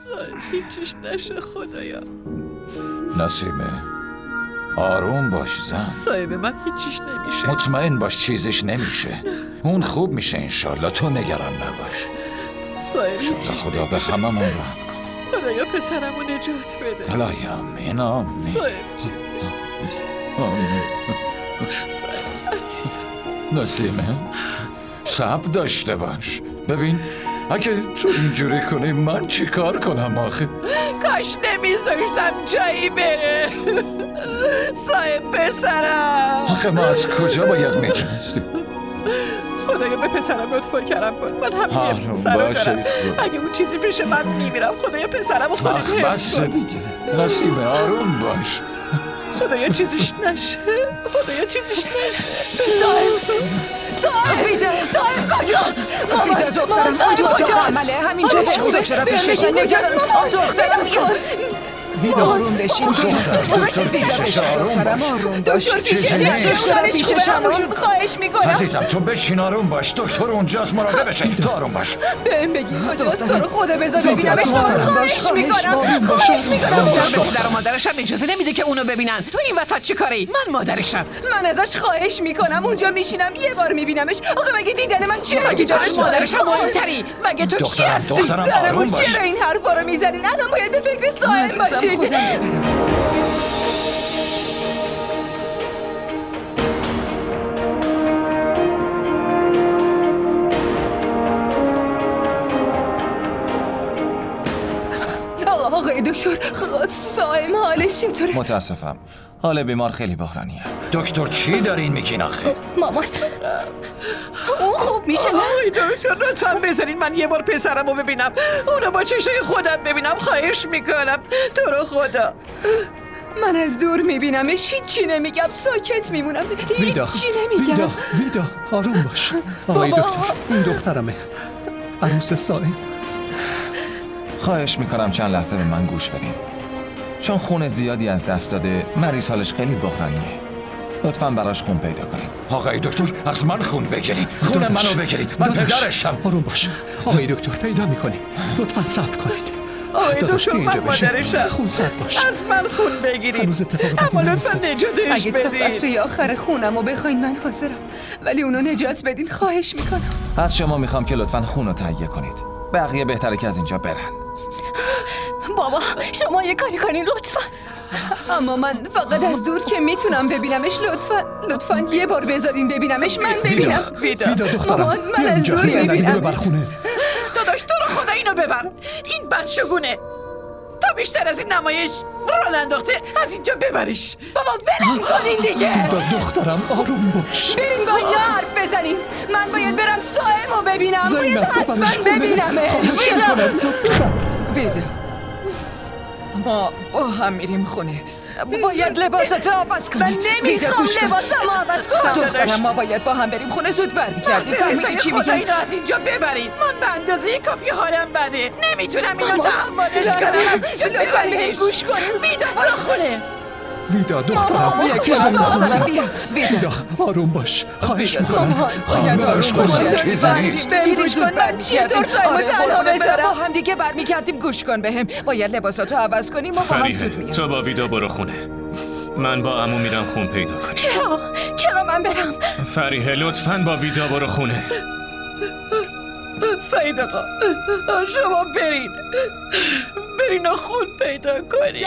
صاحب هیچیش نشه خدایا. نسیمه آروم باش زن. صاحب من هیچیش نمیشه. مطمئن باش چیزش نمیشه. اون خوب میشه انشالله، تو نگران نباش. صاحب هیچیش خدا به هممون رحم کن. خدایا پسرمو نجات بده. الهی آمین آمین. صاحب چیزش آمین. صاحب عزیزم. نسیمه صبر داشته باش. ببین اگه تو اینجوری کنی من چی کار کنم آخه؟ کاش نمیذاشتم جایی بره. صاحب پسرم. آخه ما از کجا باید میدونستیم؟ خدایا به پسرم لطفا کرم کن. من هم یه پسر دارم. اگه اون چیزی پیشه من میمیرم. خدایا پسرم و خودت حفظ کن. دیگه نسیمه آروم باش. خدایا چیزیش نشه. خدایا چیزیش نشه. صاحب کجاست؟ ویدا دخترم کجا عمله همینجا خوبه. چرا پیشش نگران دخترم بیا. ویدا آروم بشین. دخترم آروم باش. پیشش خواهش میکنم. عزیزم تو بشین آروم باش. دکتر اونجاست مراقبشه. تو آروم باش. بهم بگی کجاست؟ تو رو خدا بذار ببینمش. خواهش میکنم. پدر و مادرش هم اجازه نمیده که اونو ببینن. تو این وسط چی کاری؟ من مادرشم. من ازش خواهش میکنم اونجا میشینم یه بار میبینمش. آخه مگه دیدن من چیه؟ مگه جاش مادرشم مهمتری؟ مگه تو چی هستی؟ دخترم چرا این حرفا رو میزنین؟ الان باید به فکر صاحب باشین. آقای دکتر صاحب حالش چطوره؟ متاسفم حال بیمار خیلی بحرانیه. دکتر چی دارین میگین آخه؟ مامان اون خوب میشه نه؟ آقای دکتر لطفا بذارین من یه بار پسرمو ببینم. اونو با چشای خودم ببینم. خواهش میکنم تو رو خدا. من از دور میبینمش هیچی نمیگم. ساکت میمونم. هیچی نمیگم. ویدا آروم باش. آقای دکتر این دخترمه عروس صاحب. خواهش میکنم چند لحظه به من گوش بدین. چون خون زیادی از دست داده مریض حالش خیلی بحرانیه. لطفاً براش خون پیدا کنید. آقای دکتر از من خون بگیرید. خون منو بگیرید. من پدرشم. آروم باش. آقای دکتر پیدا میکنیم. لطفاً صبر کنید. آقای دکتر من مادرشم. خون سرد باش. از من خون بگیرید. اما لطفاً نجاتش بدین. اگه تا قطره آخر خونمو بخواین من حاضرم. ولی اونو نجات بدین خواهش میکنم. از شما میخوام که لطفاً خون رو تهیه کنید. بقیه بهتره که از اینجا برن. بابا شما یه کاری کنین لطفا. اما من فقط از دور که میتونم ببینمش. لطفا یه بار بذارین ببینمش. من ببینم. ویدا دخترم من از دور میبینم. داداش تو رو خدا اینو ببر. این بدشگونه. تا بیشتر از این نمایش راه انداخته. از اینجا ببرش. بابا ولم کنین دیگه. ویدا دخترم آروم باش. برین با اینا حرف بزنین. من باید برم صاحبو ببینم. باید حتما ببینمش. ویدا ما با هم میریم خونه. باید لباساتو عوض کنی. من نمیخوام لباسمو عوض کنم. دخترم ما باید با هم بریم خونه. زود برمیگردیم. فهمیدی چی میگم؟ اینو از اینجا ببرید. من به اندازه کافی حالم بده. نمیتونم اینو تحملش کنم. لطفا بهم گوش کنین. ویدا برو خونه. ویدا دخترم ویدا آروم باش. خواهش میکنم. باید آروم باش. بهم گوش کن. من چطور صاحبو تنها بذارم؟ با هم دیگه برمیگردیم. گوش کن بهم. باید لباساتو عوض کنیم و با هم زود میام. تو با ویدا برو خونه. من با عمو میرم خون پیدا کنیم. چرا من برم؟ فریحه لطفاً با ویدا برو خونه. سعید آقا شما برین و خون پیدا کنین.